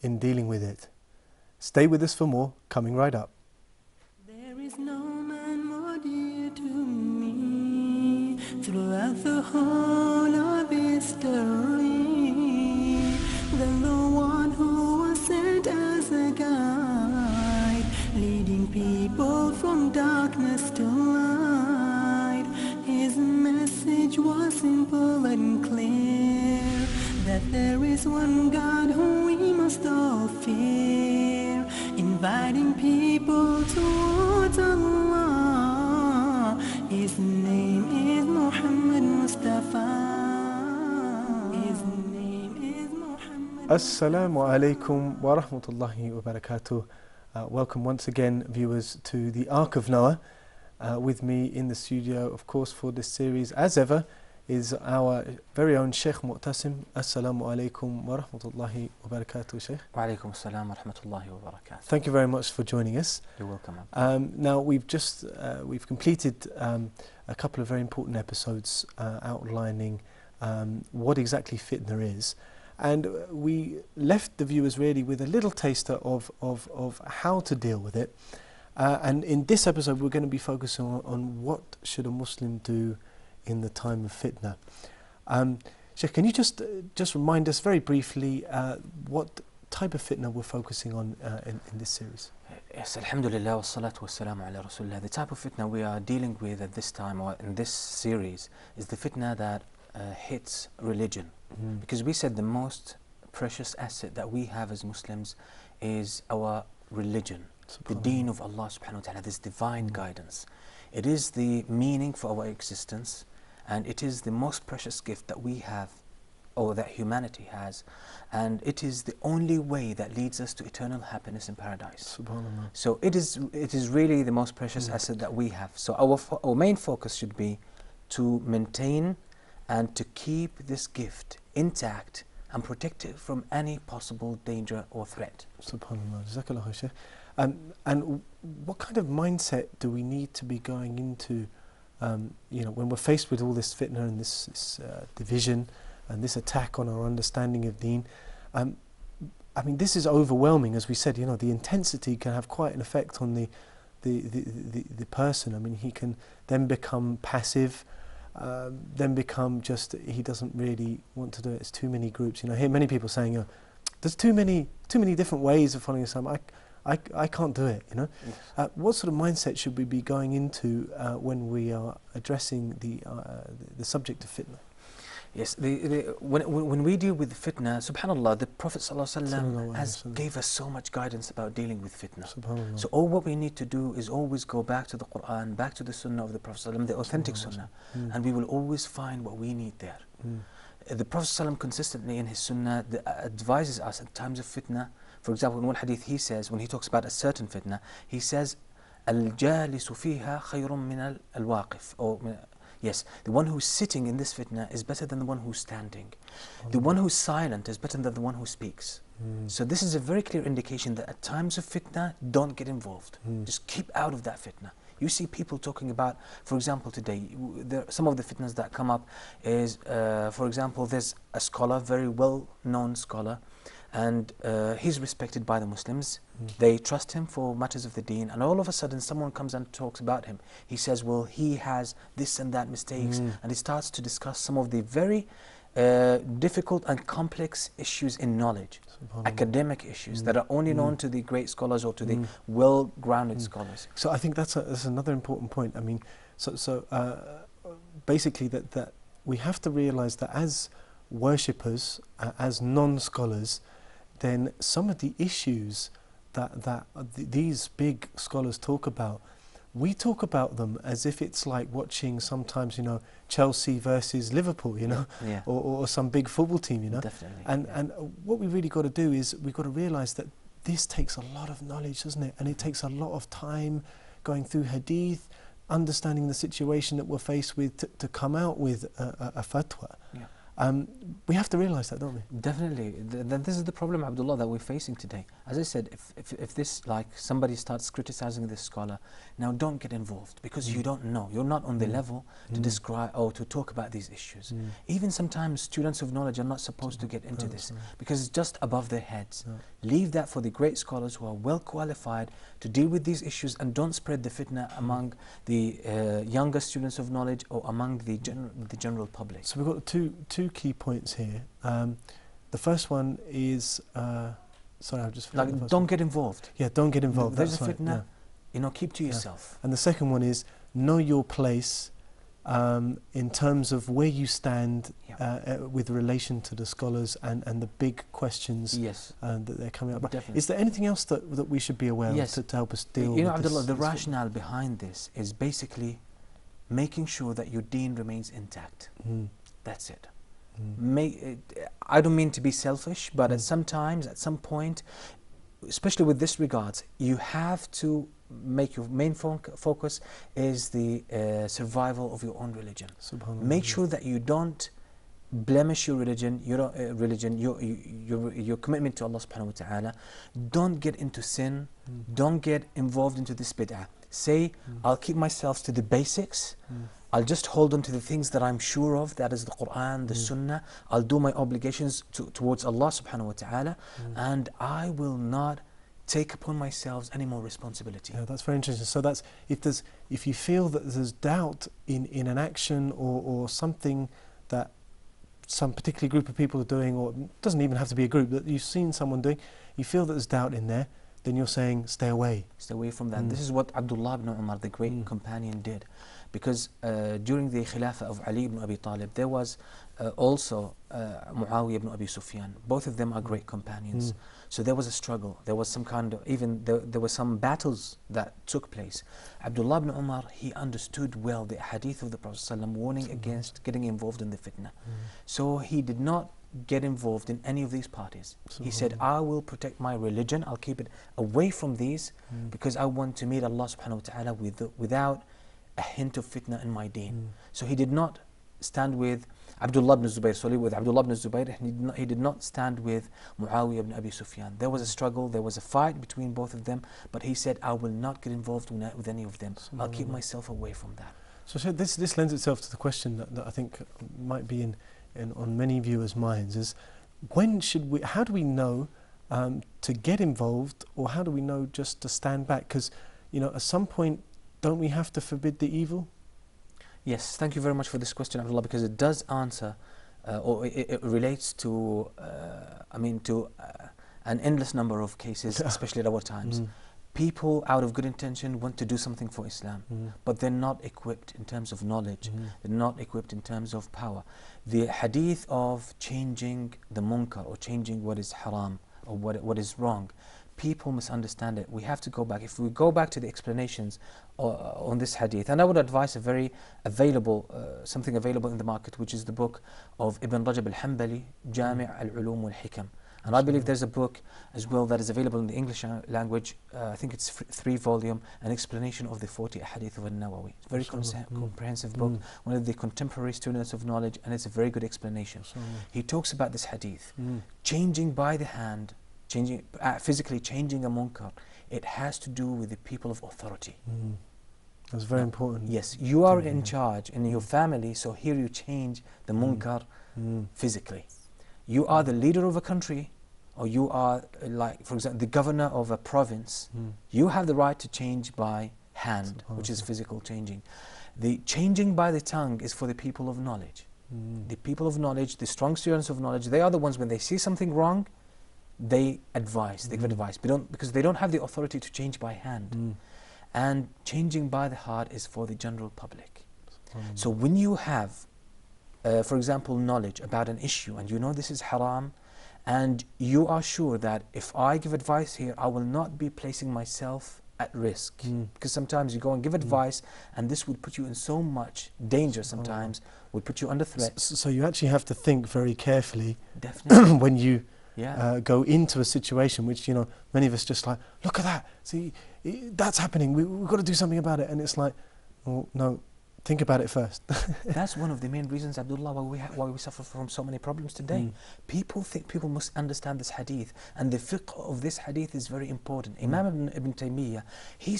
in dealing with it. Stay with us for more, coming right up. There is no man more dear to me throughout the whole of history than the one who was sent as a guide, leading people from darkness to light. His message was simple and clear, that there is one God whom we must all fear, inviting people towards Allah. His name is Muhammad Mustafa. His name is Muhammad. Assalamu alaikum wa rahmatullahi wa barakatuh. Welcome once again, viewers, to the Ark of Noah. With me in the studio, of course, for this series, as ever, is our very own Sheikh Moutasem. Assalamu alaikum wa rahmatullahi wa barakatuh, Sheikh. Wa alaikum assalam wa rahmatullahi wa barakatuh. Thank you very much for joining us. You're welcome. Now we've completed a couple of very important episodes outlining what exactly fitna is, and we left the viewers really with a little taster of how to deal with it. And in this episode, we're going to be focusing on what should a Muslim do in the time of fitna. Sheikh, can you just remind us very briefly what type of fitna we're focusing on in this series? Yes, alhamdulillah, wa salatu wa salamu ala rasulullah. The type of fitna we are dealing with at this time, or in this series, is the fitna that hits religion. Because we said the most precious asset that we have as Muslims is our religion, the deen of Allah subhanahu wa ta'ala, this divine guidance. It is the meaning for our existence, and it is the most precious gift that we have, or that humanity has, and it is the only way that leads us to eternal happiness in paradise. Subhanallah. So it is really the most precious asset that we have. So our main focus should be to maintain and to keep this gift intact and protect it from any possible danger or threat. Subhanallah. Jazakallah Shaykh. And what kind of mindset do we need to be going into, when we're faced with all this fitna and this division and this attack on our understanding of deen? I mean, this is overwhelming, as we said. The intensity can have quite an effect on the person. I mean, he can then become passive, then become just, he doesn't really want to do it. It's too many groups. I hear many people saying, there's too many different ways of following Islam. I can't do it. Yes. What sort of mindset should we be going into when we are addressing the subject of fitna? Yes, when we deal with fitna, subhanallah, the Prophet ﷺ gave us so much guidance about dealing with fitna. So all what we need to do is always go back to the Quran, back to the Sunnah of the Prophet ﷺ, the authentic Sunnah, and we will always find what we need there. The Prophet ﷺ consistently in his Sunnah advises us at times of fitna. For example, in one hadith he says, when he talks about a certain fitna, he says, "Al-jalisu fiha khayrun min al-waqif." Yes, the one who's sitting in this fitna is better than the one who's standing. The one who's silent is better than the one who speaks. So this is a very clear indication that at times of fitna, don't get involved. Just keep out of that fitna. You see people talking about, for example, today, some of the fitnas that come up is, for example, there's a scholar, very well-known scholar, and he's respected by the Muslims. They trust him for matters of the deen, and all of a sudden someone comes and talks about him. He says, well, he has this and that mistakes, and he starts to discuss some of the very difficult and complex issues in knowledge, academic issues that are only known to the great scholars or to the well-grounded scholars. So I think that's another important point. I mean, basically that we have to realize that as worshippers, as non-scholars, then some of the issues that these big scholars talk about, we talk about them as if it's like watching sometimes, Chelsea versus Liverpool, or some big football team, Definitely. And what we really got to do is we've got to realize that this takes a lot of knowledge, doesn't it? And it takes a lot of time going through hadith, understanding the situation that we're faced with to come out with a fatwa. We have to realise that, don't we? Definitely. This is the problem, Abdullah, that we're facing today. As I said, if this, like, somebody starts criticizing this scholar, now don't get involved, because you don't know. You're not on the level to describe or to talk about these issues. Even sometimes students of knowledge are not supposed to get into this, because it's just above their heads. Leave that for the great scholars who are well qualified to deal with these issues, and don't spread the fitna among the younger students of knowledge or among the general public. So we've got two key points here. The first one is, sorry, I've just like, don't get involved. Yeah, don't get involved. There's That's a fitna, right, you know, keep to yourself. And the second one is, know your place in terms of where you stand with relation to the scholars and the big questions that they're coming up. Definitely. Is there anything else that we should be aware of to help us deal with this? You know, Abdullah, the rationale behind this is basically making sure that your deen remains intact. That's it. I don't mean to be selfish, but at some point, especially with this regards, you have to make your main focus is the survival of your own religion. Make sure that you don't blemish your religion, your commitment to Allah subhanahu wa ta'ala. Don't get into sin, don't get involved into this bid'ah. Say, I'll keep myself to the basics, I'll just hold on to the things that I'm sure of, that is the Quran, the Sunnah. I'll do my obligations towards Allah subhanahu wa ta'ala, and I will not take upon myself any more responsibility. Yeah, that's very interesting. So that's, if you feel that there's doubt in an action or something that some particular group of people are doing, or it doesn't even have to be a group, that you've seen someone doing, you feel that there's doubt in there, then you're saying, stay away. Stay away from that. This is what Abdullah ibn Umar, the great companion, did. Because during the Khilafah of Ali ibn Abi Talib, there was also Muawiyah ibn Abi Sufyan. Both of them are great companions. So there was a struggle. There was some kind of, even there were some battles that took place. Abdullah ibn Umar, he understood well the hadith of the Prophet ﷺ warning against getting involved in the fitna. So he did not get involved in any of these parties. He said, I will protect my religion, I'll keep it away from these, because I want to meet Allah subhanahu wa ta'ala without a hint of fitna in my deen. So he did not stand with Abdullah ibn Zubayr, with Abdullah ibn Zubayr, he did not stand with Muawiyah ibn Abi Sufyan. There was a struggle, there was a fight between both of them, but he said, I will not get involved with any of them. I'll keep myself away from that. So this lends itself to the question that I think might be on many viewers' minds, is how do we know to get involved, or how do we know just to stand back? Because, you know, at some point, don't we have to forbid the evil? Yes, thank you very much for this question, Abdullah, because it does answer, or it relates to, an endless number of cases, especially at our times. People out of good intention want to do something for Islam, but they're not equipped in terms of knowledge, they're not equipped in terms of power. The hadith of changing the munkar, or changing what is haram, or what is wrong, people misunderstand it. We have to go back. If we go back to the explanations on this hadith, and I would advise a very available, something available in the market, which is the book of Ibn Rajab al-Hanbali, Jami' al-Ulum wal-Hikam. And I believe there's a book as well that is available in the English language. I think it's 3-volume, an explanation of the 40 hadith of An-Nawawi. It's a very comprehensive book, one of the contemporary students of knowledge, and it's a very good explanation. He talks about this hadith, changing by the hand, physically changing a munkar. It has to do with the people of authority. That's very important. Yes, you are in charge in your family, so here you change the munkar physically. You are the leader of a country, or you are, like, for example, the governor of a province. You have the right to change by hand, which is physical changing. The changing by the tongue is for the people of knowledge. The people of knowledge, the strong students of knowledge, they are the ones, when they see something wrong, they advise, they give advice, because they don't have the authority to change by hand. And changing by the heart is for the general public. So when you have, for example, knowledge about an issue, and you know this is haram, and you are sure that if I give advice here, I will not be placing myself at risk. Because sometimes you go and give advice, and this would put you in so much danger sometimes, would put you under threat. So you actually have to think very carefully when you go into a situation which, you know, many of us just like, look at that, see, that's happening, we've got to do something about it. And it's like, oh, no, Think about it first. That's one of the main reasons, Abdullah, why we suffer from so many problems today. People think people must understand this hadith, and the fiqh of this hadith is very important. Imam Ibn Taymiyyah, he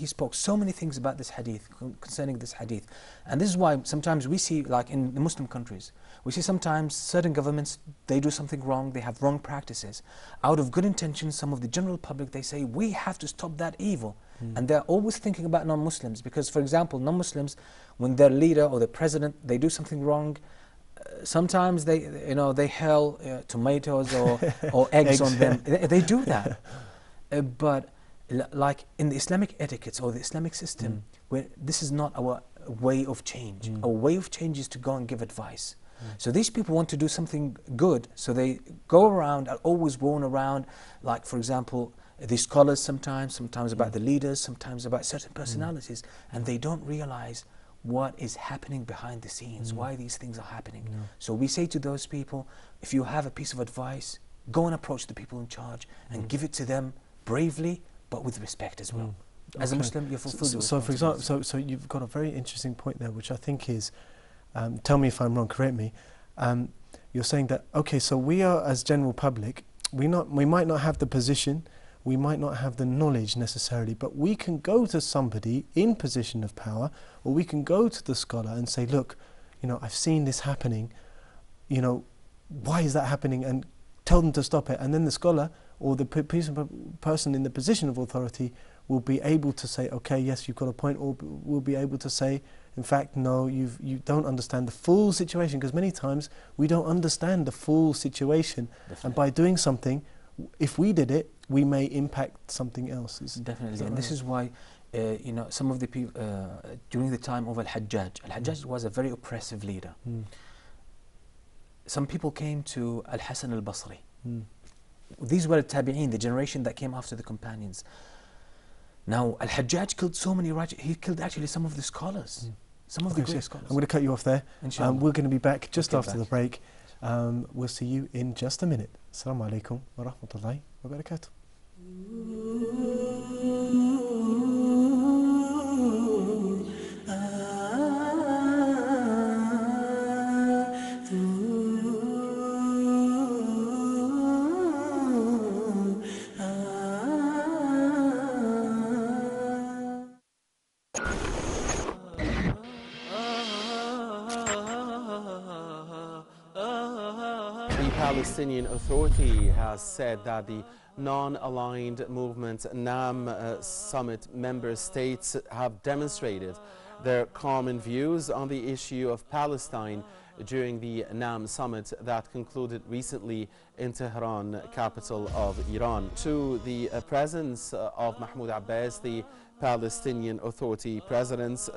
spoke so many things about this hadith, concerning this hadith. And this is why sometimes we see, like in the Muslim countries, we see sometimes certain governments, they do something wrong, they have wrong practices. Out of good intentions, some of the general public, they say, we have to stop that evil. And they're always thinking about non-Muslims, because, for example, non-Muslims, when their leader or the president, they do something wrong, sometimes they hurl tomatoes or eggs on them. They do that. But like in the Islamic etiquettes or the Islamic system, where this is not our way of change. Our way of change is to go and give advice. So these people want to do something good, so they go around, are always worn around, like, for example, the scholars sometimes about the leaders, sometimes about certain personalities, and they don't realize what is happening behind the scenes, why these things are happening. So we say to those people, if you have a piece of advice, go and approach the people in charge and give it to them bravely, but with respect as well. As a Muslim, you're fulfilled. So for example, so you've got a very interesting point there, which I think is, tell me if I'm wrong, correct me, you're saying that, okay, so we are, as general public, we might not have the position, we might not have the knowledge necessarily, but we can go to somebody in position of power, or we can go to the scholar and say, look, I've seen this happening, why is that happening, and tell them to stop it. And then the scholar or the person in the position of authority will be able to say, okay, yes, you've got a point, or will be able to say, in fact, no, you don't understand the full situation, because many times we don't understand the full situation. Definitely. And by doing something, if we did it, we may impact something else. Definitely, and this is why, some of the people, during the time of Al-Hajjaj was a very oppressive leader. Some people came to Al-Hasan al-Basri. These were Tabi'een, the generation that came after the companions. Now, Al-Hajjaj killed so many he killed actually some of the scholars, some of the great scholars. I'm going to cut you off there. Inshallah. We're going to be back just after the break. We'll see you in just a minute. Assalamu alaikum wa rahmatullahi wa barakatuh. The Palestinian Authority has said that the non-aligned movement NAM summit member states have demonstrated their common views on the issue of Palestine during the NAM summit that concluded recently in Tehran, capital of Iran. To the presence of Mahmoud Abbas, the Palestinian Authority president,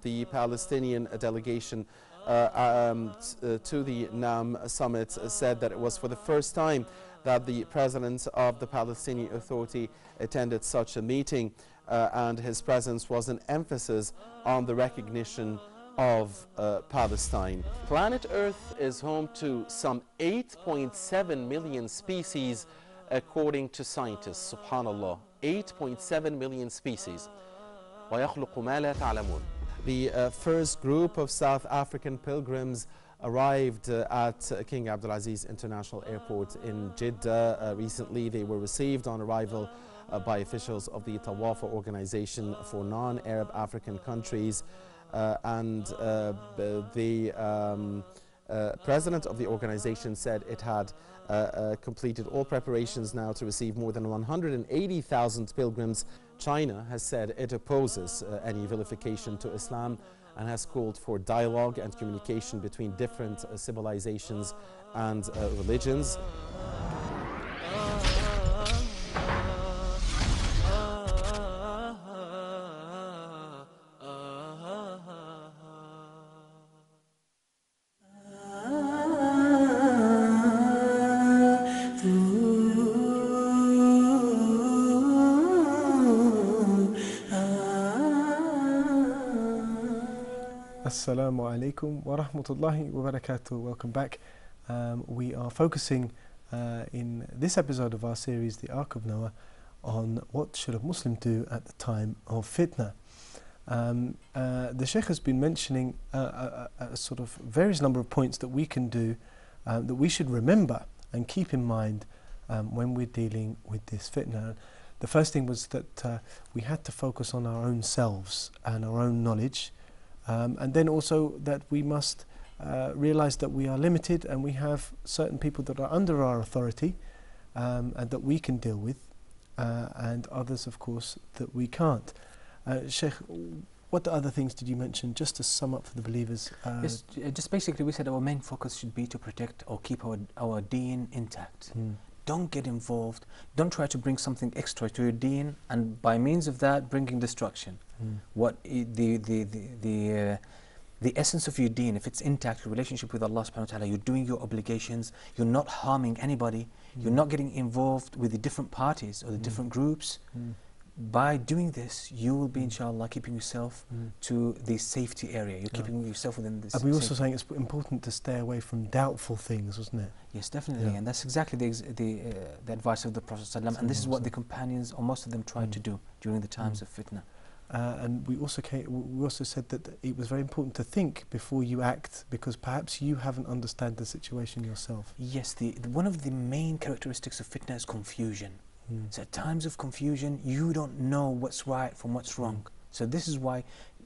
the Palestinian delegation to the NAM summit said that it was for the first time that the president of the Palestinian Authority attended such a meeting, and his presence was an emphasis on the recognition of Palestine. Planet Earth is home to some 8.7 million species according to scientists. Subhanallah, 8.7 million species. وَيَخْلُقُ مَا لَا تَعْلَمُونَ. The first group of South African pilgrims arrived at King Abdulaziz International Airport in Jeddah recently. They were received on arrival by officials of the Tawafa Organization for Non-Arab African Countries, and the president of the organization said it had completed all preparations now to receive more than 180,000 pilgrims. China has said it opposes any vilification to Islam and has called for dialogue and communication between different civilizations and religions. Assalamu alaikum wa rahmatullahi wa barakatuh. Welcome back. We are focusing in this episode of our series, The Ark of Noah, on what should a Muslim do at the time of fitna. The Sheikh has been mentioning a sort of various number of points that we can do, that we should remember and keep in mind when we're dealing with this fitna. The first thing was that we had to focus on our own selves and our own knowledge, and then also that we must realize that we are limited and we have certain people that are under our authority and that we can deal with, and others, of course, that we can't. Sheikh, what other things did you mention, just to sum up for the believers? Yes, just basically we said our main focus should be to protect or keep our deen intact. Don't get involved. Don't try to bring something extra to your deen, and by means of that, bringing destruction. What the essence of your deen, if it's intact, your relationship with Allah subhanahu wa ta'ala, you're doing your obligations, you're not harming anybody, you're not getting involved with the different parties or the different groups. By doing this, you will be, inshallah, keeping yourself to the safety area. You're keeping yourself within this. And we were also saying it's important to stay away from doubtful things, wasn't it? Yes, definitely. And that's exactly the advice of the Prophet ﷺ. And this is what the companions, or most of them, tried to do during the times of fitna. And we also said that it was very important to think before you act, because perhaps you haven't understood the situation yourself. Yes, one of the main characteristics of fitna is confusion. So at times of confusion, you don't know what's right from what's wrong. So this is why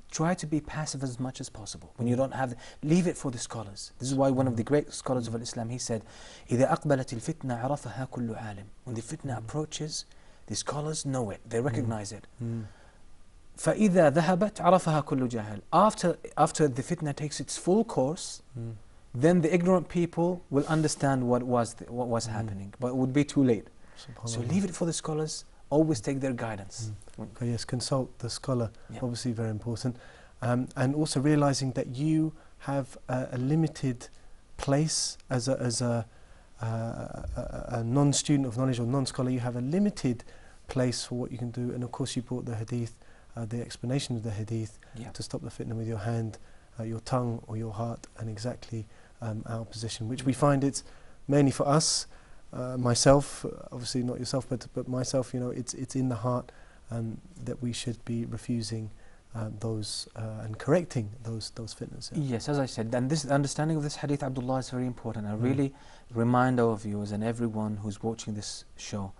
try to be passive as much as possible. When you don't have, leave it for the scholars. This is why one of the great scholars of Islam, he said, إِذَا أَقْبَلَتِ الْفِتْنَةِ عَرَفَهَا كُلُّ عَالِمٍ. When the fitna approaches, the scholars know it, they recognize it. فَإِذَا ذَهَبَتْ عَرَفَهَا كُلُّ جَاهِلٍ. After the fitna takes its full course, then the ignorant people will understand what was happening, but it would be too late. So leave it for the scholars, always take their guidance. Yes, consult the scholar, obviously very important. And also realizing that you have a limited place as a non-student of knowledge or non-scholar. You have a limited place for what you can do. And of course you brought the hadith, the explanation of the hadith, to stop the fitna with your hand, your tongue or your heart, and exactly our position, which we find it's mainly for us. Myself, obviously not yourself, but myself, it's in the heart that we should be refusing those and correcting those fitnas. Yes, as I said, and this understanding of this hadith, Abdullah, is very important. I really remind our viewers and everyone who's watching this show,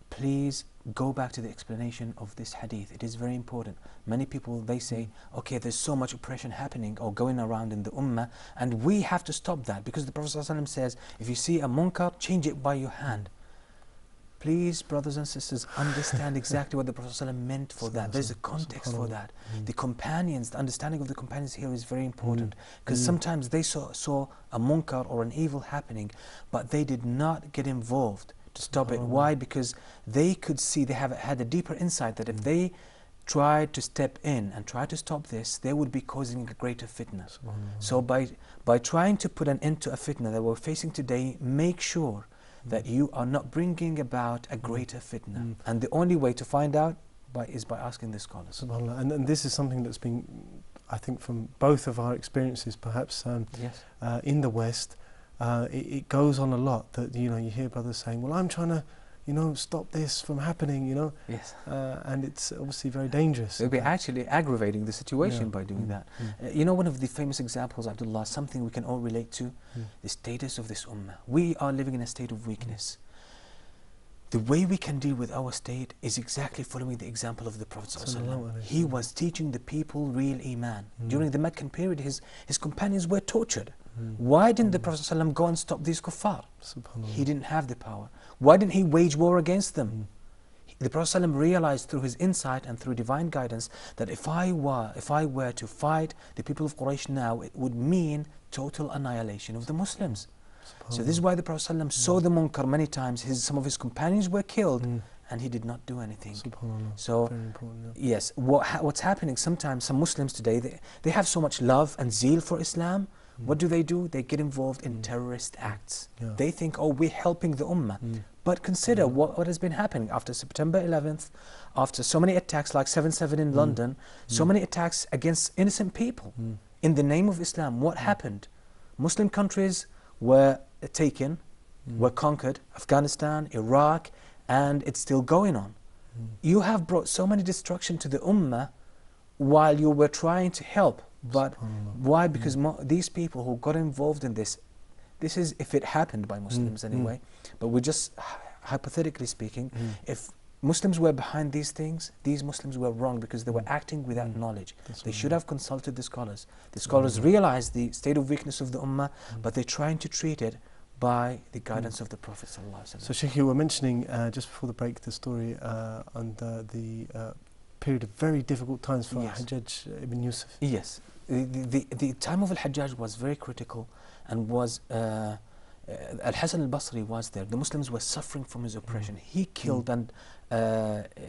please go back to the explanation of this hadith. It is very important. Many people, they say, okay, there's so much oppression happening or going around in the ummah, and we have to stop that, because the Prophet ﷺ says, if you see a munkar, change it by your hand. Please, brothers and sisters, understand exactly what the Prophet ﷺ meant for that. There's a context for that. The companions, the understanding of the companions here is very important, because sometimes they saw a munkar or an evil happening, but they did not get involved to stop it. Why? Because they could see, they had a deeper insight that if they tried to step in and try to stop this, they would be causing a greater fitna. So by trying to put an end to a fitna that we're facing today, make sure that you are not bringing about a greater fitna. And the only way to find out is by asking the scholars. SubhanAllah. And this is something that's been, I think, from both of our experiences, perhaps in the West. It goes on a lot that you hear brothers saying, well, I'm trying to stop this from happening, Yes. And it's obviously very dangerous. They'll be actually aggravating the situation by doing that. One of the famous examples, Abdullah, something we can all relate to, the status of this ummah. We are living in a state of weakness. The way we can deal with our state is exactly following the example of the Prophet ﷺ. He was teaching the people real iman. During the Meccan period, his companions were tortured. Why didn't the Prophet ﷺ go and stop these kuffar? He didn't have the power. Why didn't he wage war against them? The Prophet ﷺ realized through his insight and through divine guidance that if I were to fight the people of Quraysh now, it would mean total annihilation of the Muslims. So this is why the Prophet ﷺ saw the munkar many times. Some of his companions were killed, and he did not do anything. So very important, yes, what's happening sometimes, some Muslims today, they have so much love and zeal for Islam. What do? They get involved in terrorist acts. They think, oh, we're helping the ummah. But consider what has been happening after September 11th, after so many attacks like 7/7 in London, so many attacks against innocent people. In the name of Islam, what happened? Muslim countries were taken, were conquered, Afghanistan, Iraq, and it's still going on. You have brought so many destruction to the ummah while you were trying to help. But why? Because these people who got involved in this is if it happened by Muslims anyway, but we're just hypothetically speaking, if Muslims were behind these things, these Muslims were wrong because they were acting without knowledge. They should have consulted the scholars. The scholars realized the state of weakness of the ummah, but they're trying to treat it by the guidance of the Prophet ﷺ. So Sheikh, you were mentioning just before the break the story under the period of very difficult times for Hajjaj ibn Yusuf. Yes, the time of Al-Hajjaj was very critical, and was Al-Hasan al-Basri was there. The Muslims were suffering from his oppression. He killed and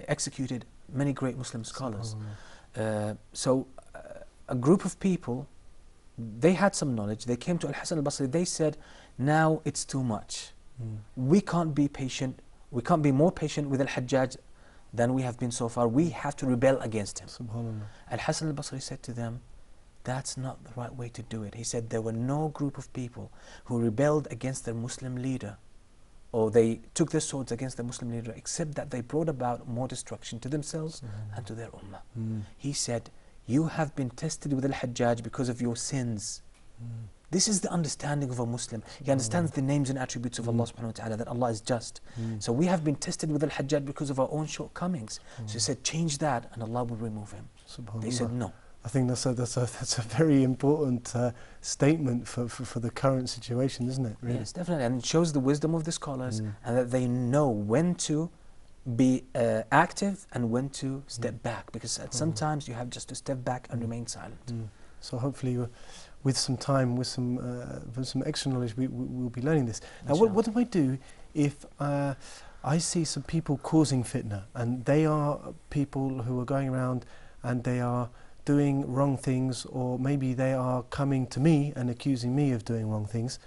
executed many great Muslim scholars. So a group of people, they had some knowledge. They came to Al-Hasan al-Basri. They said, now it's too much. We can't be patient. We can't be more patient with Al-Hajjaj than we have been so far. We have to rebel against him. Al-Hasan al-Basri said to them, that's not the right way to do it. He said there were no group of people who rebelled against their Muslim leader, or they took their swords against the Muslim leader, except that they brought about more destruction to themselves and to their ummah. He said, you have been tested with Al-Hajjaj because of your sins. This is the understanding of a Muslim. He understands the names and attributes of Allah subhanahu wa ta'ala, that Allah is just. So we have been tested with Al-Hajjaj because of our own shortcomings. So he said, change that and Allah will remove him. They said no. I think that's a very important statement for the current situation, isn't it? Really? Yes, definitely, and it shows the wisdom of the scholars, and that they know when to be active and when to step back, because sometimes you have just to step back and remain silent. So hopefully, with some time, with some extra knowledge, we'll be learning this. Now, what do I do if I see some people causing fitna, and they are people who are going around and they are doing wrong things, or maybe they are coming to me and accusing me of doing wrong things?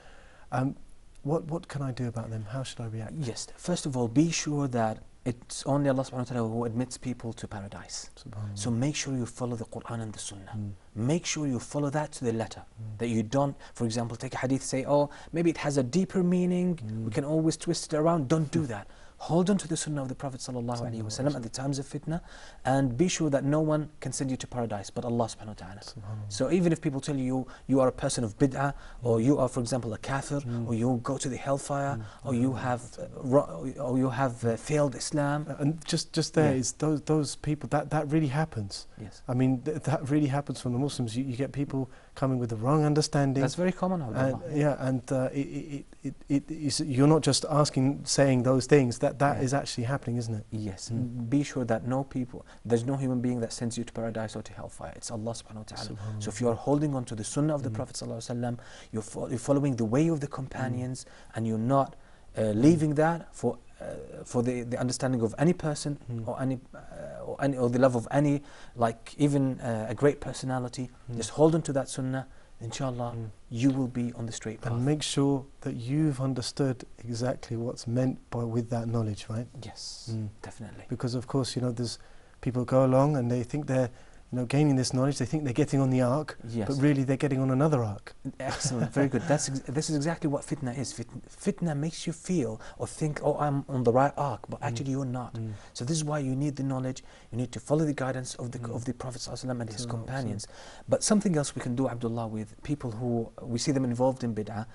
What can I do about them? How should I react? Yes, first of all, be sure that it's only Allah subhanahu wa ta'ala who admits people to paradise. So make sure you follow the Quran and the Sunnah. Make sure you follow that to the letter. That you don't, for example, take a hadith, say, oh, maybe it has a deeper meaning, we can always twist it around. Don't do that. Hold on to the Sunnah of the Prophet ﷺ at the times of fitna, and be sure that no one can send you to paradise but Allah subhanahu wa ta'ala. So even if people tell you you are a person of bid'ah, or you are, for example, a kafir, or you go to the hellfire, or you have failed Islam. And just there is those people, that really happens. Yes. I mean, that really happens from the Muslims. You get people coming with the wrong understanding. That's very common, Abdullah. You're not just saying those things. That is actually happening, isn't it? Yes. Be sure that there's no human being that sends you to paradise or to hellfire. It's Allah subhanahu wa ta'ala. So if you are holding on to the Sunnah of the Prophet sallallahu alaihi wasallam, you're following the way of the companions, and you're not leaving that for the understanding of any person, or the love of any, like even a great personality. Just hold on to that Sunnah. Inshallah, you will be on the straight path. And make sure that you've understood exactly what's meant with that knowledge, right? Yes, definitely. Because of course, there's people go along and they think they're gaining this knowledge, they think they're getting on the ark, but really they're getting on another ark. Excellent, very good. This is exactly what fitna is. Fitna makes you feel or think, oh, I'm on the right ark, but actually you're not. So this is why you need the knowledge, you need to follow the guidance of the Prophet ﷺ and his companions. But something else we can do, Abdullah, with people who we see them involved in bid'ah,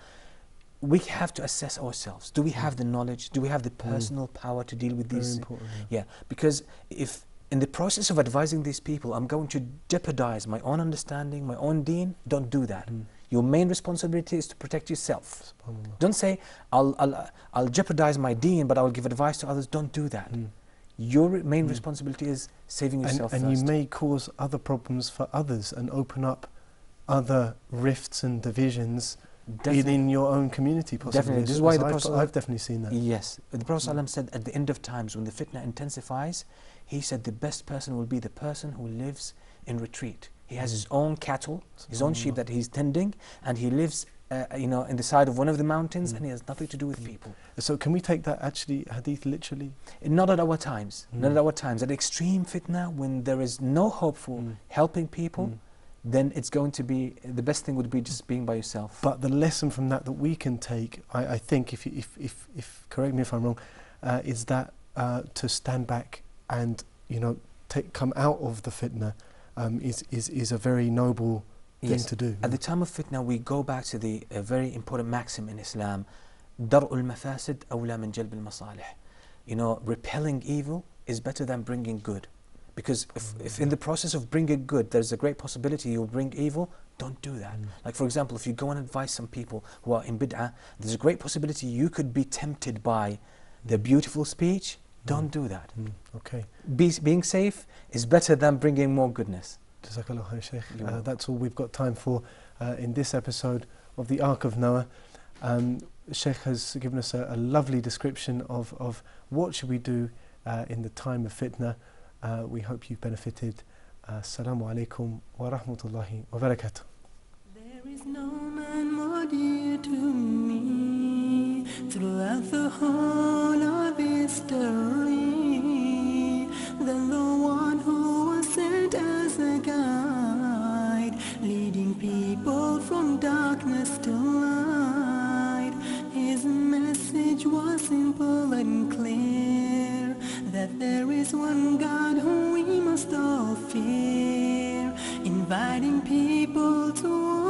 we have to assess ourselves. Do we have the knowledge? Do we have the personal power to deal with these? Very important, yeah, because if in the process of advising these people, I'm going to jeopardize my own understanding, my own deen, don't do that. Your main responsibility is to protect yourself. Don't say, I'll jeopardize my deen, but I will give advice to others. Don't do that. Your main responsibility is saving yourself first. And you may cause other problems for others and open up other rifts and divisions within your own community, possibly. Definitely. This is why I've definitely seen that. Yes. The Prophet ﷺ said at the end of times, when the fitna intensifies, he said the best person will be the person who lives in retreat. He has his own cattle, his own sheep that he's tending, and he lives in the side of one of the mountains, and he has nothing to do with people. So can we take that actually hadith literally? Not at our times. Not at our times. At extreme fitna, when there is no hope for helping people, then it's going to be, the best thing would be just being by yourself. But the lesson from that we can take, I think, if correct me if I'm wrong, is that to stand back and come out of the fitna is a very noble thing to do. At the time of fitna, we go back to the very important maxim in Islam, dar'ul mafasid awla min jalb al-masalih. You know, repelling evil is better than bringing good. Because if in the process of bringing good, there's a great possibility you'll bring evil, don't do that. Like for example, if you go and advise some people who are in bid'ah, there's a great possibility you could be tempted by their beautiful speech. Don't do that. Okay. Being safe is better than bringing more goodness. Jazakallah khair, Shaykh. That's all we've got time for in this episode of the Ark of Noah. Shaykh has given us a lovely description of what should we do in the time of fitna. We hope you've benefited. Assalamu alaikum wa rahmatullahi wa barakatuh. There is no man more dear to me throughout the whole of history than the one who was sent as a guide, leading people from darkness to light. His message was simple and clear, that there is one God whom we must all fear, inviting people to